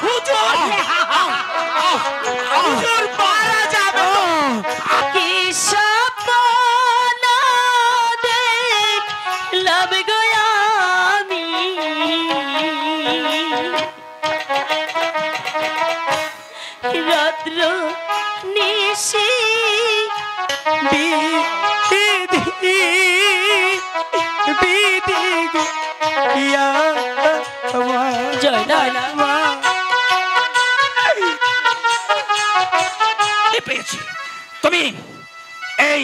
হুজুর হুজুর মারা যাবে কি স্বপ্ন দেখলাম গো আমি রাত্র নিশি পেয়েছি তুমি এই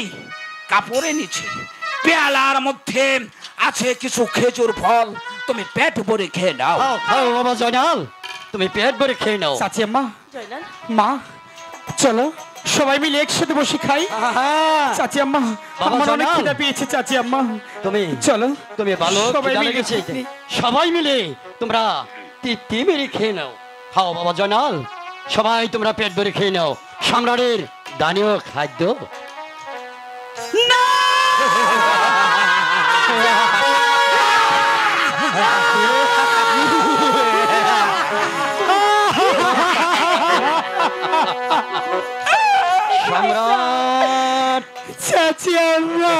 কাপড়ে নিচে পেয়ালার মধ্যে আছে কিছু খেজুর ফল তুমি পেট ভরে খেয়ে নাও খাও বাবা জয়নাল তুমি পেট ভরে খেয়ে নাও চাচি আম্মা মা চলো সবাই মিলে একসাথে বসে খাই চাচি আম্মা আমার অনেক খিদে পেয়েছে চাচি আম্মা তুমি চলো তুমি ভালো সবাই খিদা মিলে লেগেছে সবাই মিলে তোমরা তৃপ্তি মেরে খেয়ে নাও খাও বাবা জয়নাল সবাই তোমরা পেট ভরে খেয়ে নাও সম্রাটের দানীয় খাদ্য সম্রাট চাচি আম্মা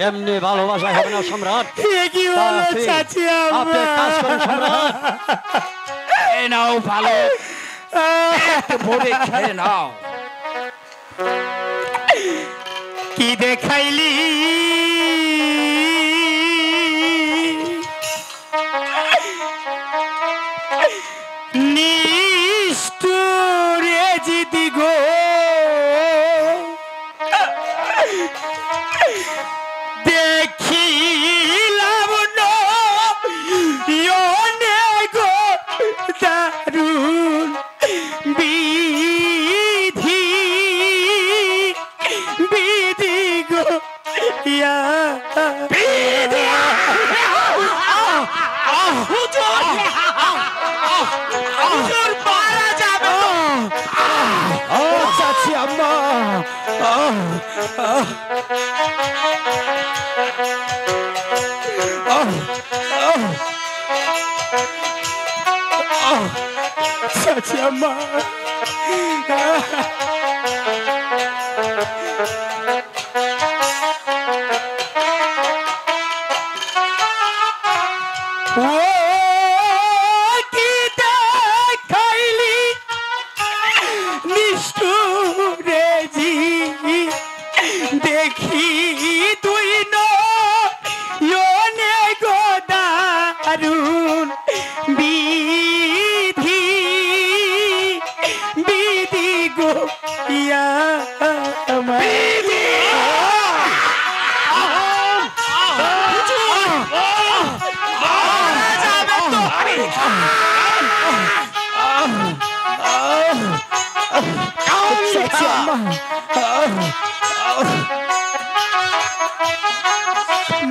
এমনি ভালোবাসা হবে না সম্রাট কি বলো চাচি আম্মা আপনি এক কাজ করুন সম্রাট এই নাও ভালো পেট ভরে খেয়ে নাও কি দেখাইলি নিষ্ঠুরে জিদি গো দেখিলাম নয়নে গো দারুণ বিধি বিধি গো ইয়া হুজুর হুজুর মারা যাবে চাচি আম্মা চাচি আম্মা দেখি তুই নয়নে গো দারুণ বিধি বিধি গো ইয়া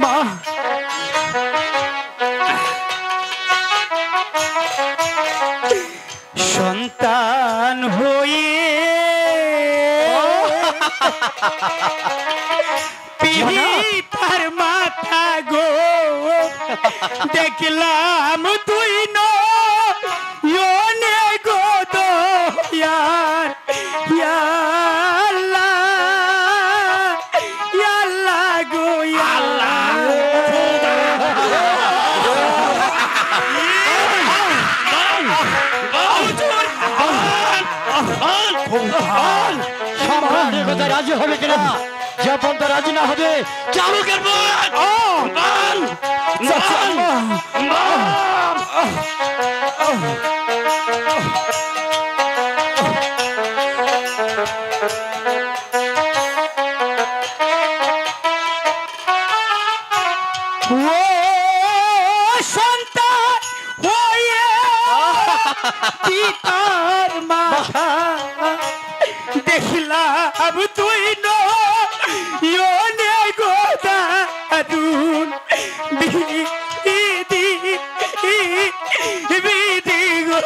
মা সন্তান হয়ে পিতার মাথা গো দেখলাম তুই নয়নে গো দয়ার গো সম্রাটের কথা রাজি হবে কিনা যখন তো রাজি না হবে চালুকের সন্তান হয়ে পিতার মাথা দেখলাম তুই নয়নে গো দারুণ বিধি বিধি গো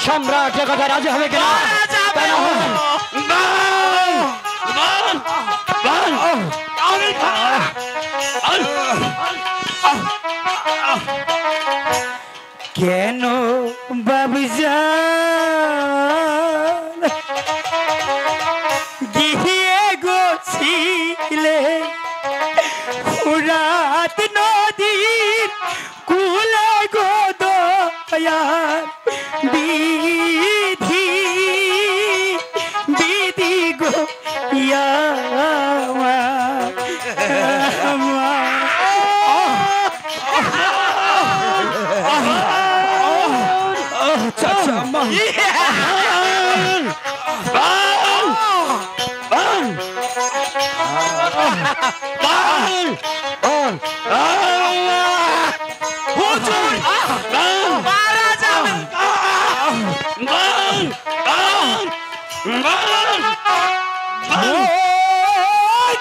সম্রাট এ কথা রাজি হবে কিনা? তাই না? কেন বাবুজান গিয়ে গছিলে ফুরাত নদীর কুলে গো দয়ার বিধি বিধি গো ইয়া চাচা আম্মা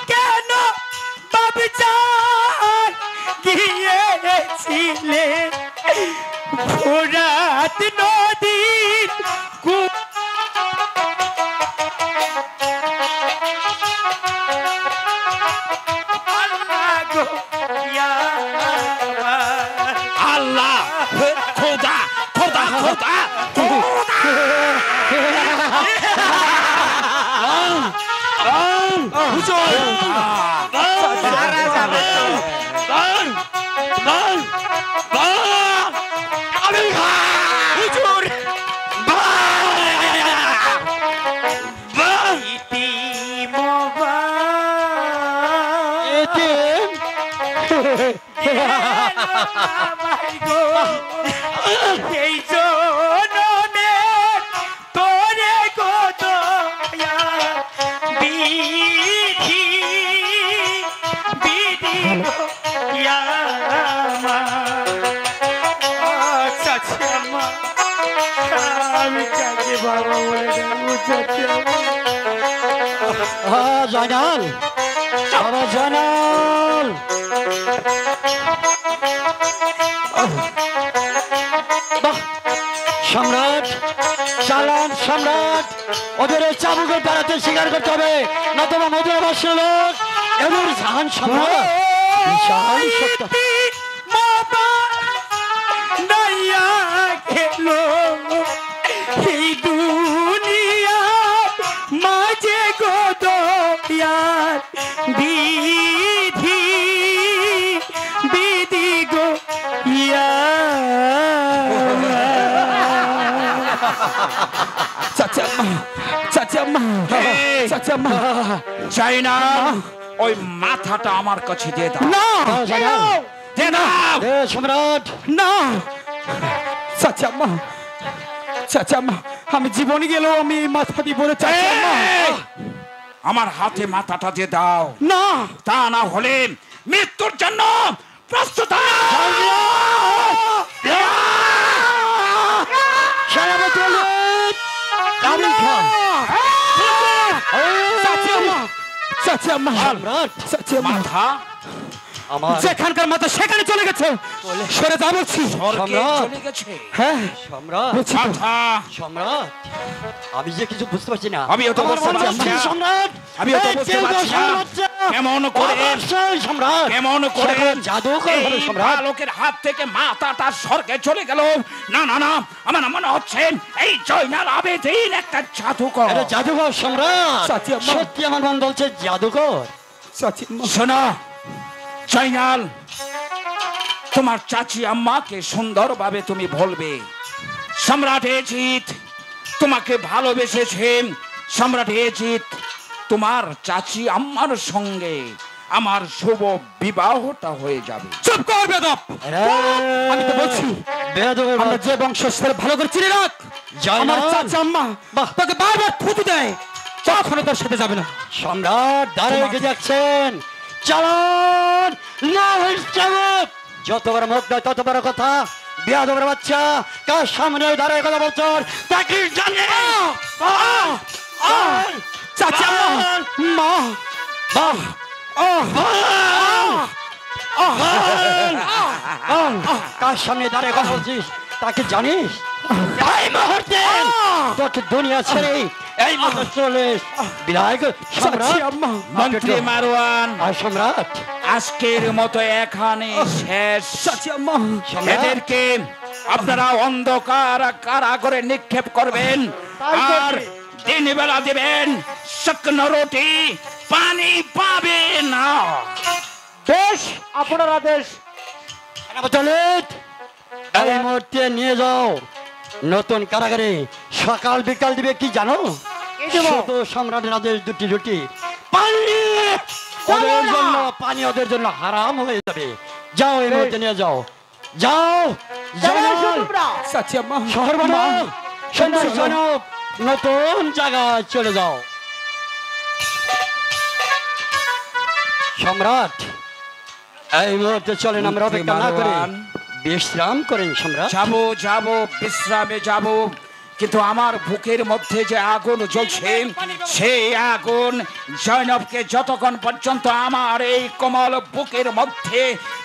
কেন বাবুজান গিয়েছিলে ফুরাত নদীর আল্লাহ খোদা খোদা খোদা এই জনমে তোরে গো দয়া বিধি বিধি ইয়া চাচা মা আমি কাকে বাবা বলে ডাকবো চাচা জয়নাল বাবা জয়নাল সম্রাট চালান সম্রাট ওদের এই চাবুকের দ্বারাতে স্বীকার করতে হবে না তোমার মধুর বাসের লোক এদের জাহান সম্রাট বিশাল সত্য নাইয়া গেল এই দুনিয়া মাঝে গো দয়ার বিধি বিধি গো ইয়া চাচা মা চাচা মা চাচা মা চাই না ওই মাথাটা আমার কাছে দিয়ে দাও না দে দাও সম্রাট না চাচা মা চাচা মা আমি জীবনে গেলেও আমি মাথা দিব না চাচা মা এই, আমার হাতে মাথাটা দিয়ে দাও না তা না হলে মৃত্যুর জন্য প্রস্তুত চাচা মা সম্রাট চাচা মা মাথা আমার যেখানকার মাথা সেখানে চলে গেছে সরে যা বলছি স্বর্গে সম্রাট। চলে গেছে হ্যাঁ সম্রাট বলছি তো। মাথা সম্রাট আমি যে কিছু বুঝতে পারছি না আমিও তো আমার বুঝতে মনে পারছি হচ্ছে না। সম্রাট আমিও তো এই বুঝতে কেউ পারছি না। সম্রাটটা কেমন করে অবশ্যই সম্রাট কেমন করে সেটা জাদুকর হবে এই সম্রাট বালকের হাত থেকে মাথাটা স্বর্গে চলে গেল না না না আমার মনে হচ্ছে এই জয়নাল আবেদিন একটা জাদুকর এটা জাদুকর সম্রাট চাচি আম্মা। সত্যি আমার মন বলছে জাদুকর চাচি মা শোনো জয়নাল তোমার চাচি আম্মাকে সুন্দরভাবে তুমি বলবে সম্রাট এজিত তোমাকে ভালোবেসেছে সম্রাট এজিত তোমার চাচি আম্মার সঙ্গে আমার শুভ বিবাহটা হয়ে যাবে চুপ কর বেদব আমি তো বলছি বেয়াদবের আমরা যে বংশস্থল ভালো করে চিনি রাখ আমার চাচা আম্মা তোকে বারবার থুতু দেয় কখনো তোর সাথে যাবে না সম্রাট দাঁড়িয়ে রেখে যাচ্ছেন চালান না চাবুক যত বড় মুখ নয় তত বড় কথা বেয়াদবের বাচ্চা কার সামনে দাঁড়িয়ে কথা বলছেন তাকে জানে চাচা আম্মা মা কার সামনে দাঁড়িয়ে কথা বলছিস তাকে জানিস এই মুহূর্তে জগৎ দুনিয়া ছেড়ে এই মতো চলে বিদায় সম্রাট আম্মা মন্ত্রী মারওয়ান আর সম্রাট আজকের মতো এখানে শেষ। চাচি আম্মা এদেরকে আপনারা অন্ধকার কারাগারে নিক্ষেপ করবেন আর দিন বেলা দিবেন শুকনো রুটি, পানি পাবে না। বেশ আপনার আদেশ। এই মুহূর্তে নিয়ে যাও নতুন কারাগারে। সকাল বিকাল দিবে কি জানো? শুধু সম্রাটের আদেশ দুটি রুটি, পানি ওদের জন্য, পানি ওদের জন্য হারাম হয়ে যাবে। যাও এই মুহূর্তে নিয়ে যাও, যাও চাচি আম্মা শহর বানাও, সুন্দর জনক নতুন জায়গায় চলে যাও। সম্রাট এই মুহূর্তে চলেন, আমরা অপেক্ষা না করে বিশ্রাম করেন সম্রাট। যাবো বিশ্রামে যাব, কিন্তু আমার বুকের মধ্যে যে আগুন জ্বলছে সেই আগুন জয়নবকে যতক্ষণ পর্যন্ত আমার এই কোমল বুকের মধ্যে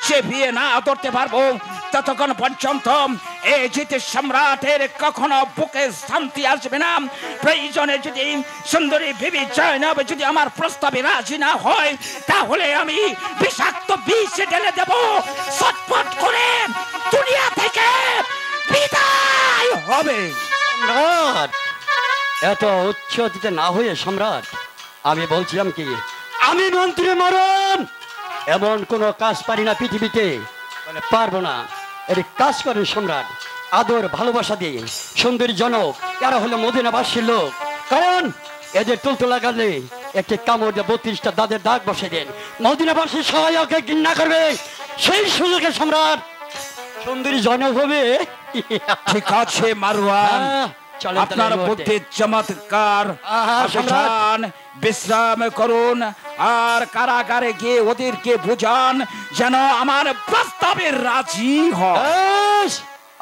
চেপিয়ে না ধরতে পারবো ততক্ষণ পর্যন্ত এই জিতে সম্রাটের কখনো বুকে শান্তি আসবে না। প্রয়োজনে যদি সুন্দরী বিবি জয়নব যদি আমার প্রস্তাবে রাজি না হয় তাহলে আমি বিষাক্ত বিষ ঢেলে দেব, ছটফট করে দুনিয়া থেকে বিদায় হবে। সম্রাট এত উচ্ছ্বসিত না হয়ে সম্রাট, আমি বলছিলাম কি, আমি মন্ত্রী মারণ এমন কোন কাজ পারি না পৃথিবীতে, মানে পারবো না। এর কাজ করেন সম্রাট, আদর ভালোবাসা দিয়ে সুন্দরী জনক, এরা হলো মদিনাবাসীর লোক। কারণ এদের তুলতে লাগালে একটি কামড় দিয়ে 32টা দাঁতের দাগ বসে দেন, মদিনাবাসী সহায়কে ঘৃণা করবে। সেই সুযোগে সম্রাট সুন্দরী জনক হবে। ঠিক আছে মারওয়ান, চলেন আপনার তাহলে এই বুদ্ধি চমৎকার। সম্রাট। যান, বিশ্রাম করুন আর কারাগারে গিয়ে ওদেরকে বুঝান যেন আমার প্রস্তাবে রাজি হয়। বেশ,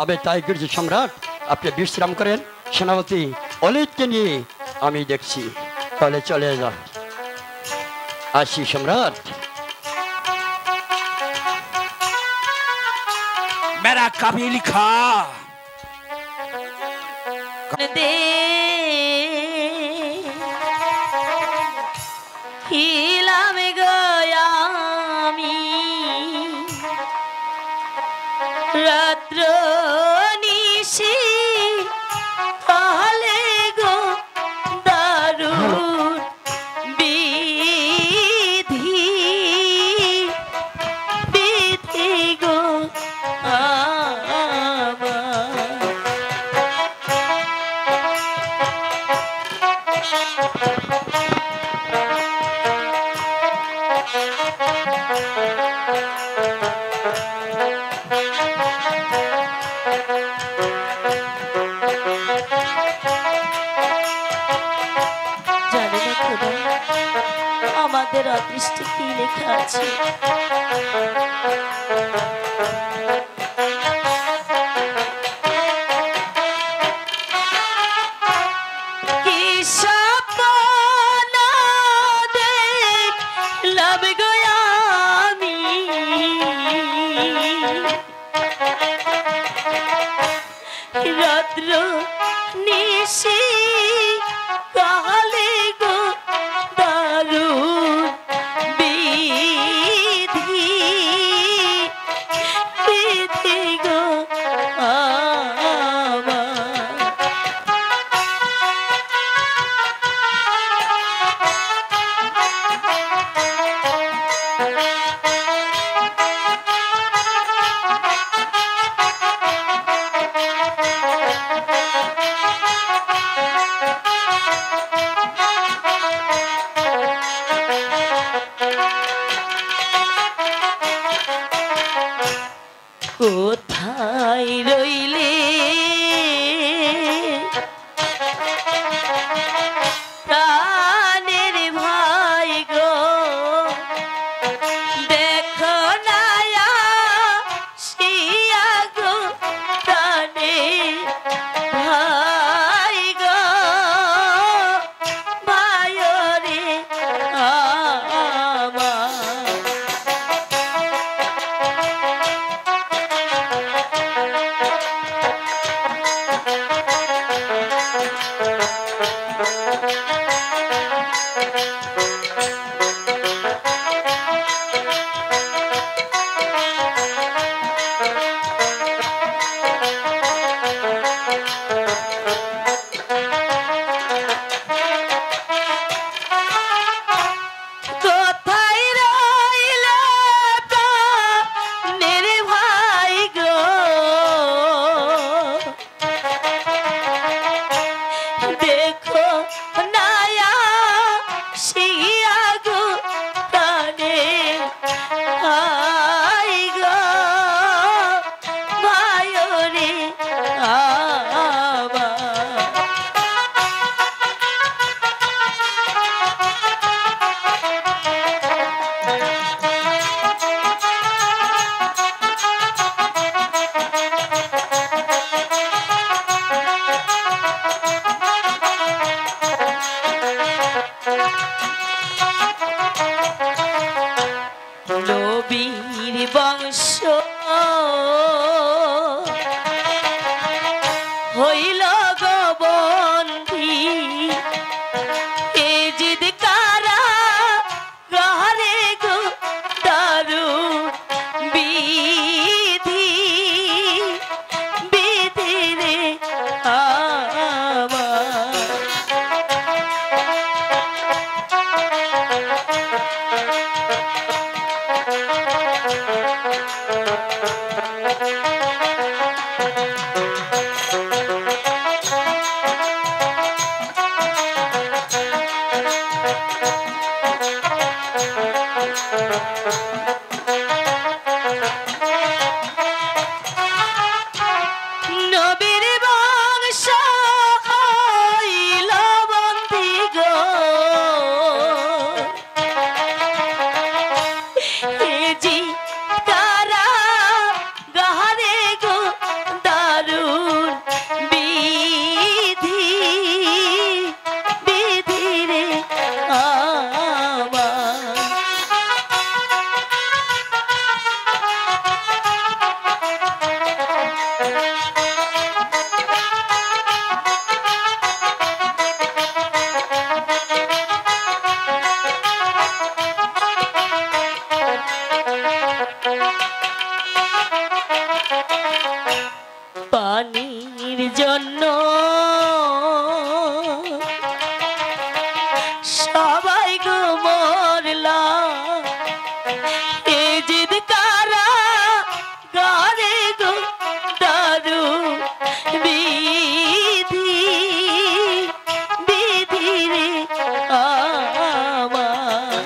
আবে তাই করছি সম্রাট, আপনি বিশ্রাম করেন। সেনাপতি অলিতকে নিয়ে আমি দেখছি, তাহলে চলে যা, আসি সম্রাট। মেরা কাবিল খা দে হিলাম গয়ামি রাত্র নিশি কালে গো দারুণ বিধি বিধি গো আমার জানি না খোদা, আমাদের অদৃষ্টে কি লেখা আছে। কি স্বপ্ন দেখলাম গো আমি, রাত্র নিশি কালে গো দারুণ বিধি বিধি গো আমার। দেখো নায়া শিয়া গো প্রাণে আই গো ভায়রে আবা নবীর বংশ হইল গো বন্দী এ জিদ কারা গারে গো দারু বিধি বিধি রে আমার নবীর বংশ হইল বন্দী গো এ জি কারা গাহারে গো দারুণ বিধি বিধি রে আমার পানির জন্য সবাই গো মরলাম এ জিদ কারা গারে গো দারু বিধি বিধি রে আমার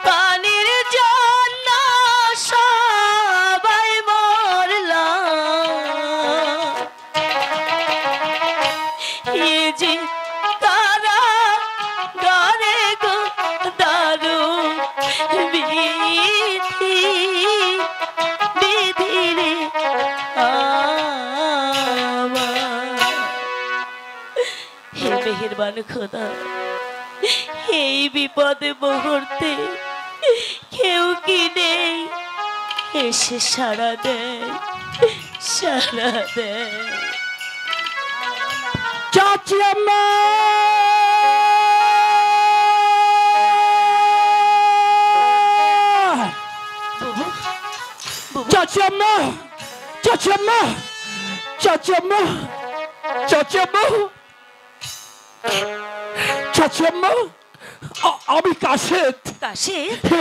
পানির জন্য সবাই মরলাম এ যে তারা গারে গো দারু বিধি বিধি রে আমার হে মেহেরবান খোদা এই বিপদে মুহূর্তে কেউ কি নেই এসে সাড়া দেয় সাড়া দেয় চাচি আম্মা চাচি আম্মা চাচি আম্মা চাচি আম্মা চাচি আম্মা চাচি আম্মা আমি কাশেদ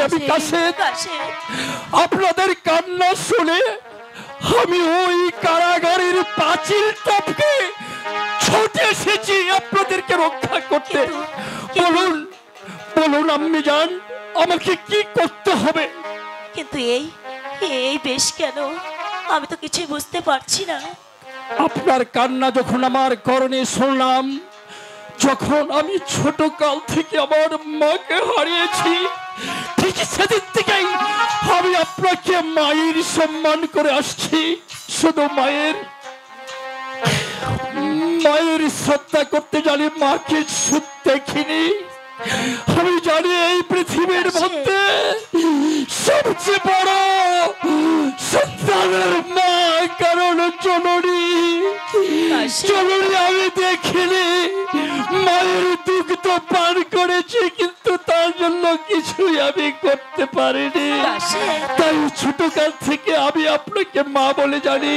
আমি কাশেদ আপনাদের কান্না শুনে আমি ওই কারাগারের পাঁচিল টপকে ছুটে এসেছি আপনাদেরকে রক্ষা করতে। বলুন বলুন আম্মি জান আমাকে কি করতে হবে? কিন্তু এই এই বেশ কেন আমি তো কিছুই বুঝতে পারছি না। আপনার কান্না যখন আমার কর্ণে শুনলাম, যখন আমি ছোট কাল থেকে আমার মাকে হারিয়েছি, ঠিক সেদিন থেকেই আমি আপনাকে মায়ের সম্মান করে আসছি। শুধু মায়ের শ্রদ্ধা করতে জানি, মাকে সুখ দেখিনি। আমি জানি এই পৃথিবীর মধ্যে সবচেয়ে বড় সন্তানের মা, কারণ জননী আমি দেখিনি। মায়ের দুগ্ধ পান করেছি, কিন্তু তার জন্য কিছুই আমি করতে পারিনি, কাশেম তাই ছোটকাল থেকে আমি আপনাকে মা বলে জানি।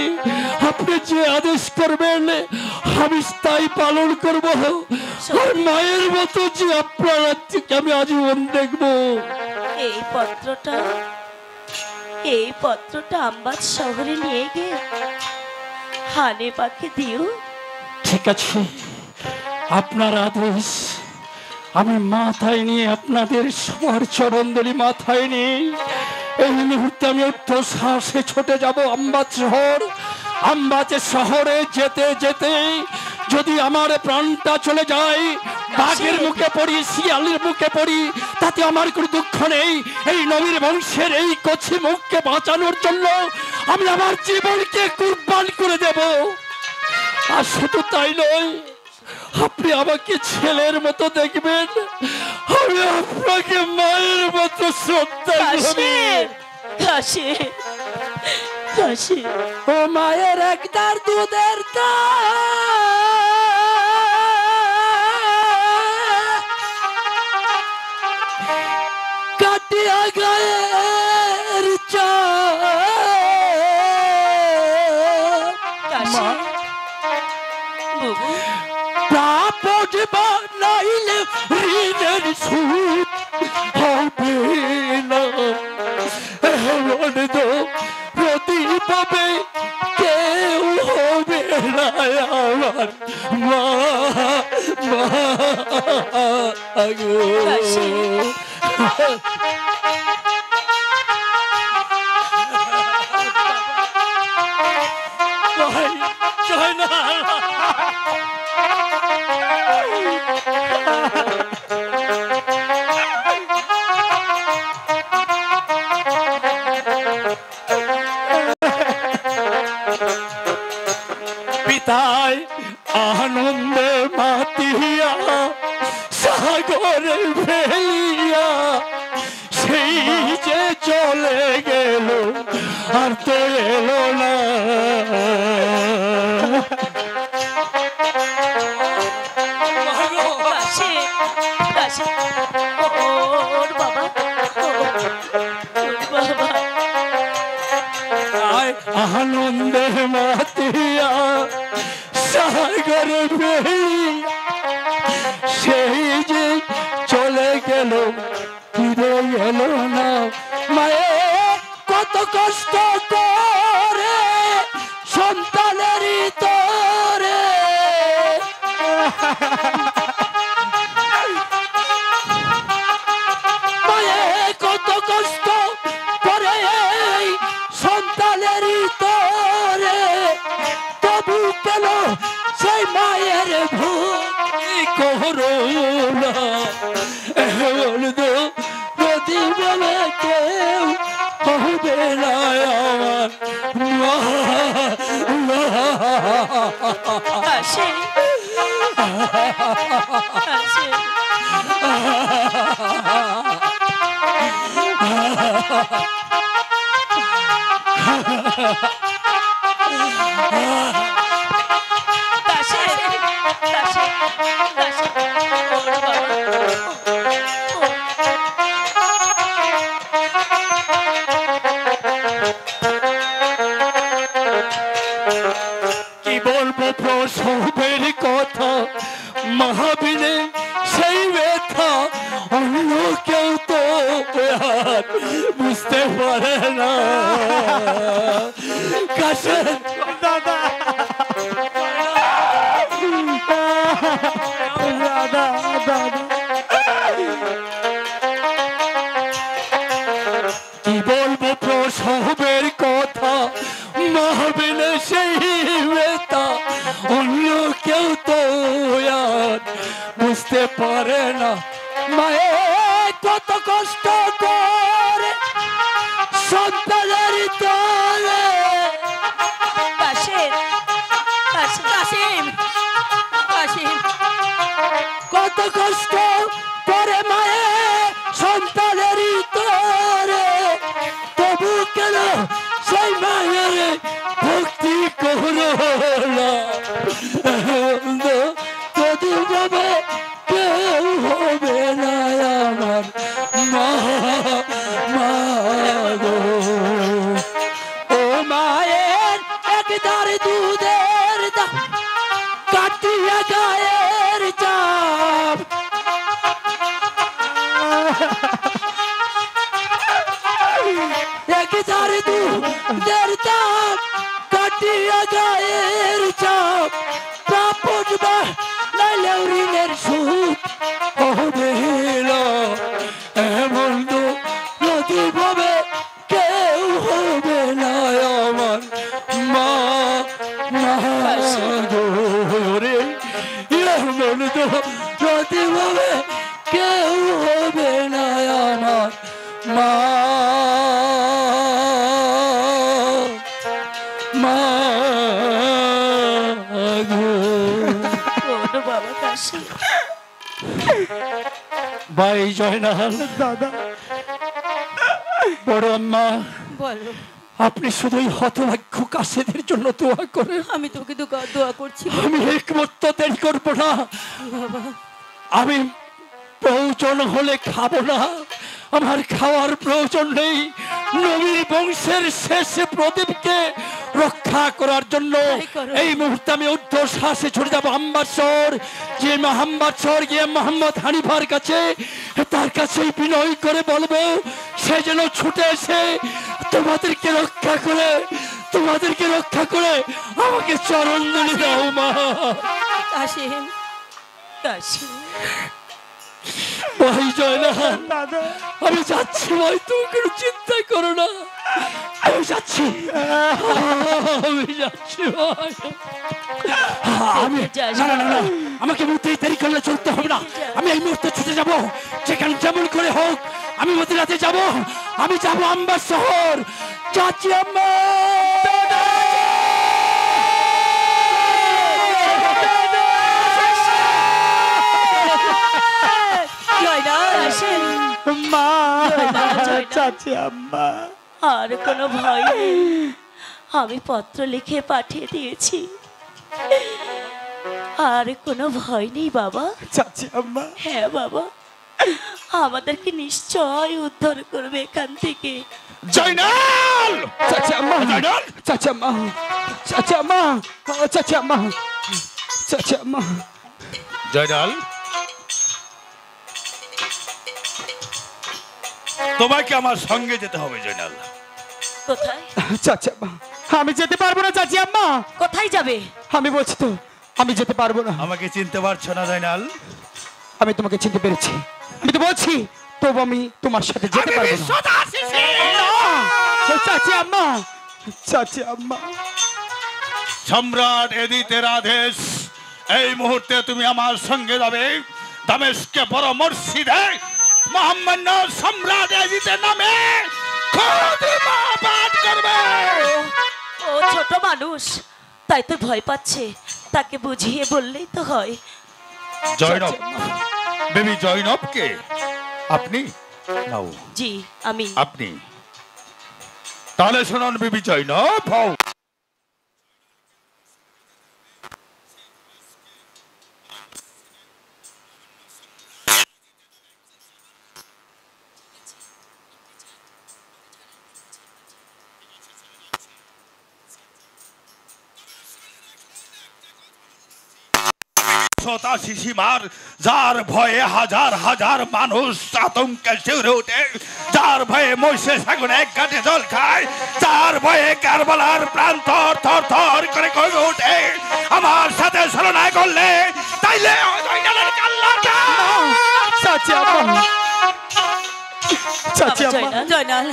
আপনি যে আদেশ করবেন আমি তাই পালন করব। আর মায়ের মতো যে আপনার রাজ্যকে আমি আজীবন দেখব। এই পত্রটা আম্বাজ শহরে নিয়ে গিয়ে হানে পাকে দিও। ঠিক আছে, আপনার আদেশ আমি মাথায় নিয়ে আপনাদের সবার চরণদলি মাথায় নিয়ে এই মুহূর্তে আমি উত্তর সাহসে ছুটে যাব আম্বাজ শহর। আম্বাজ শহরে যেতে যেতে যদি আমার প্রাণটা চলে যায়, বাঘের মুখে পড়ি, শিয়ালের মুখে পড়ি, তাতে আমার কোনো দুঃখ নেই। এই নবীর বংশের এই কচি মুখকে বাঁচানোর জন্য আমি আমার জীবনকে কুরবান করে দেব। আর শুধু তাই নয়, আপনি আমাকে ছেলের মতো দেখবেন, আমি আপনাকে মায়ের মতো শ্রদ্ধা করি। ও মায়ের একদার দুধের কাটিয়া গায়ের প্রাপট বানাইলে ঋণের সুদ হবে না। এমন তো প্রতিভাবে কেউ হবে না আমার মা, মা গো। জয় না পিতায় আনন্দে মাতিয়া সাগরে ফেলিয়া সেই যে চলে গেল আর তো এলো না। আনন্দে মাতিয়া সাগরে ফেলিয়া সেই যে চলে গেল ফিরে এলো না। মায়ে কত কষ্ট করে সন্তানেরই তোরে মায়ে কত কষ্ট করে সন্তানেরই তোরে, তবু কেন সেই মায়ের ভক্তি করুণা। এমন তো প্রতিবেলা কেউ হবে না আমার মা, মা। কি বলবো প্রসবের কথা, মহাবিনে সেই ব্যথা অন্য কেউ তো আর বুঝতে পারে না। কাশেম দাদা, দাদা দাদা কি বলবো প্রসবের কথা, মহাবিনে সেই ব্যথা অন্য কেউ তো আর বুঝতে পারে না। মায়ে কত কষ্ট করে সন্তানের তোরে কত কষ্ট করে মায়ে সন্তানের তোরে, তবু কেন সেই মায়ের ভক্তি করো না। যদি ভাবে কেউ হবে না আমার মা, মা গায়ের চাপ কাপড় বা নাইলে ঋণের সুদ হবে না এমন তো নদী ভাবে কেউ হবে না আমার মা রে এমন তো নদী ভাবে কেউ হবে না আমার মা বাবা কাশি ভাই জয়নাল দাদা বড় আম্মা বলো আপনি শুধুই হতভাগ্য কাছেদের জন্য দোয়া করেন আমি তোকে দোয়া করছি আমি একমত দেরি করবো না বাবা আমি প্রয়োজন হলে খাবো না আমার খাওয়ার প্রয়োজন নেই নবীর বংশের শেষ প্রদীপকে রক্ষা করার জন্য তাই করো। এই মুহূর্তে আমি উদ্ধ শ্বাসে ছুটে যাবো আম্বাসর যে আম্বাসর গিয়ে মোহাম্মদ হানিফার কাছে তার কাছে বিনয় করে বলবো সে যেন ছুটে এসে তোমাদেরকে রক্ষা করে আমাকে চরণ ধরে দাও মা কাশিম কাশিম ভাই জয়নাল দাদা আমি যাচ্ছি ভাই তুমি কোনো চিন্তা করো না আমি যাচ্ছি ভাই আমি না না না না, আমাকে মুহূর্তে দেরি করলে চলতে হবে না আমি এই মুহূর্তে ছুটে যাব যেখানে যেমন করে হোক আমি মদিনাতে যাব আমি যাব আম্বার শহর চাচি আম্মা মা জয়নাল। চাচি আম্মা আর কোনো ভয় নেই আমি পত্র লিখে পাঠিয়ে দিয়েছি আর কোনো ভয় নেই বাবা চাচি আম্মা হ্যাঁ বাবা আমাদেরকে নিশ্চয় উদ্ধার করবে এখান থেকে জয়নাল চাচি আম্মা জয়নাল চাচি আম্মা চাচি আম্মা চাচি আম্মা চাচি আম্মা জয়নাল তোমাকে আমার সঙ্গে যেতে হবে জয়নাল কোথায় চাচি আম্মা আমি যেতে পারবো না চাচি আম্মা কোথায় যাবে আমি বলছি তো আমি যেতে পারবো না আমাকে চিনতে পারছো না জয়নাল আমি তোমাকে চিনতে পেরেছি আমি তো বলছি তবু আমি তোমার সাথে যেতে পারবো না চাচি আম্মা চাচি আম্মা সম্রাট এদিতের আদেশ এই মুহূর্তে তুমি আমার সঙ্গে যাবে দামেস্কে বড় মসজিদে মোহাম্মদ সম্রাট এদিতের নামে খুতবা পাঠ করবে। ও ছোট মানুষ তাই তো ভয় পাচ্ছে তাকে বুঝিয়ে বললেই তো হয় জয়নব বেবি জয়নবকে আপনি নাও জি আমি আপনি তাহলে শুনুন বেবি জয়নব হও সীমার যার ভয়ে হাজার হাজার মানুষ আতঙ্কে শিউরে ওঠে যার ভয়ে মহিষে সাগরে এক ঘাটে জল খায় যার ভয়ে কারবালার প্রাণ থর থর থর করে কমে ওঠে আমার সাথে ছলনা করলে তাইলে চাচি আম্মা চাচি আম্মা জয়নাল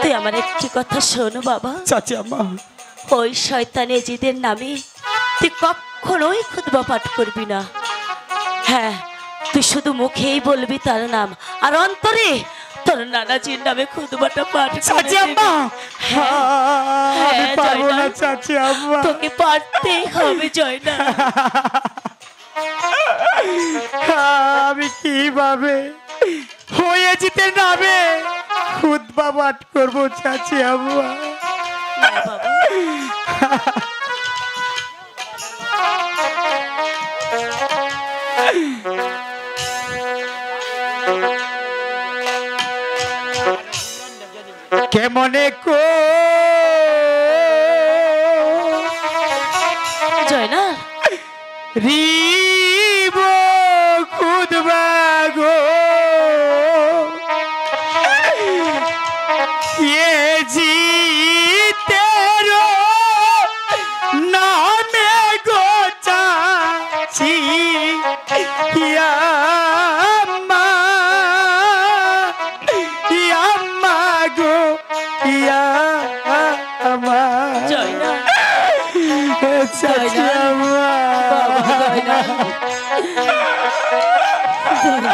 তুই আমার একটি কথা শোনো বাবা চাচি আম্মা ওই শয়তান এজিদের নামে তুই কখনোই খুতবা পাঠ করবি না হ্যাঁ তুই শুধু মুখেই বলবি তার নাম আর অন্তরে তোর নানাজির নামে খুতবাটা পাঠ করে চাচি দিবি। আম্মা হ্যাঁ, আমি পারবো না জয়নাল। চাচি আম্মা তোকে পারতেই হবে জয়না আমি কিভাবে হয়ে যেতে নামে খুতবা পাঠ করবো চাচি আম্মা বাবা কেমনে কো জয়না রিব খুদবা গো এ জিতে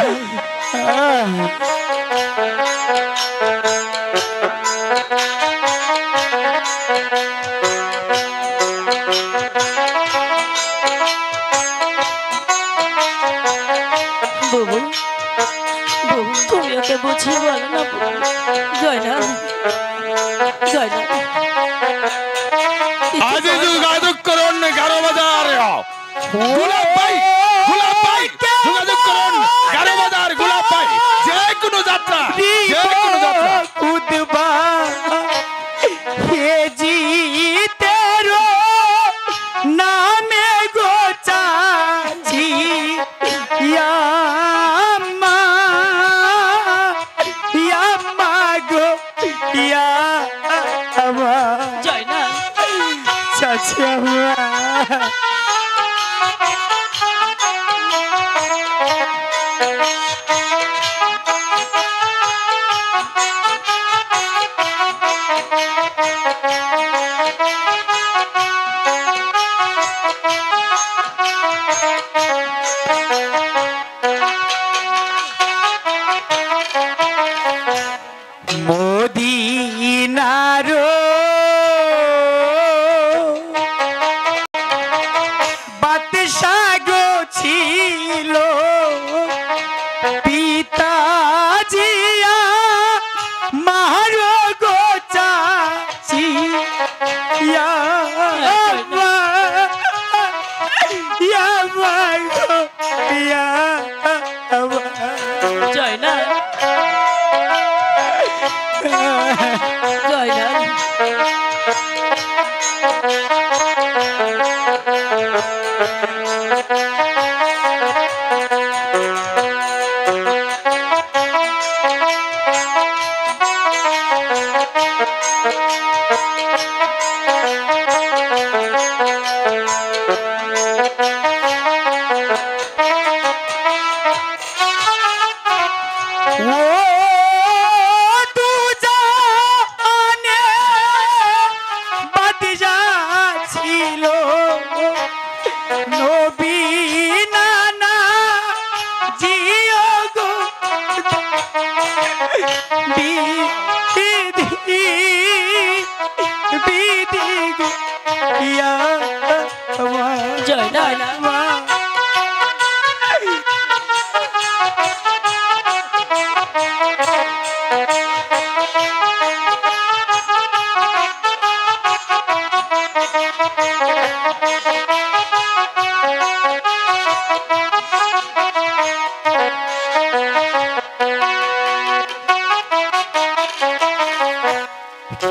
বাবু বাবু তুমি ওকে বুঝিয়ে বলো না জয়না জয়না আজ যোগাযোগ করুন 11 বাজার গোলাপ ভাই যোগাযোগ করুন 11 বাজার গোলাপ ভাই যে কোনো যাত্রা খুদবা হে জি তেরো নামে গো চাচি ইয়াম্মা গো ইয়াম্মা জয়না চাচি আম্মা মদিনারো বাদশা গো ছিল পিতাজিয়া মারো গো চাচি ইয়াম্মা গো ইয়াম্মা জয়না জয়না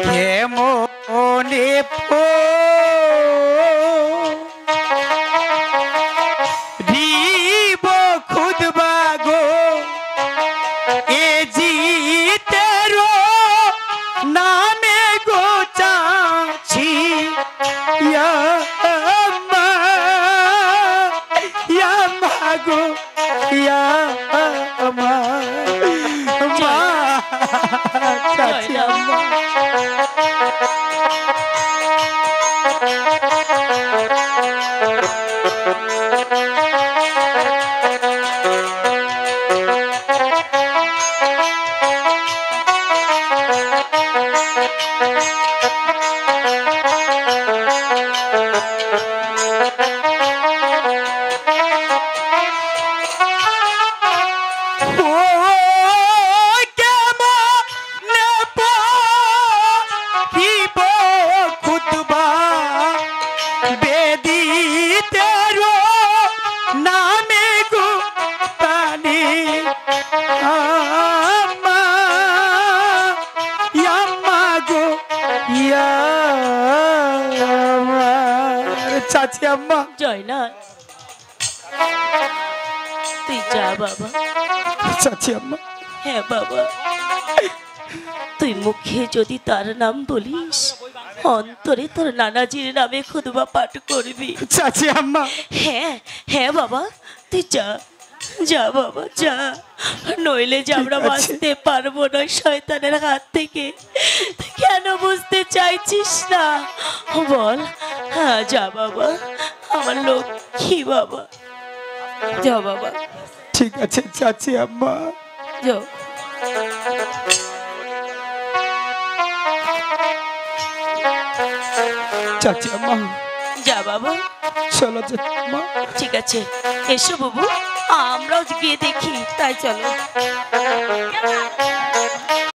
কেমনে রিব খুদবা গো এ জিতেরো নামে গো চাচি ইয়াম্মা গো ইয়াম্মা চাচি আম্মা চাচি আম্মা জয়না তুই যা বাবা চাচি আম্মা হ্যাঁ বাবা তুই মুখে যদি তার নাম বলিস অন্তরে তোর নানাজির নামে খুদবা পাঠ করবি চাচি আম্মা হ্যাঁ হ্যাঁ বাবা তুই যা যা বাবা যা নইলে যে আমরা বাঁচতে পারবো না শয়তানের হাত থেকে তুই কেন বুঝতে চাইছিস না বল হ্যাঁ যা বাবা আমার লক্ষ্মী বাবা যা বাবা ঠিক আছে চাচি আম্মা। যাও। চাচি আম্মা যা বাবা। চলো চাচি আম্মা। ঠিক আছে, এসো বাবু, আমরাও গিয়ে দেখি। তাই চলো।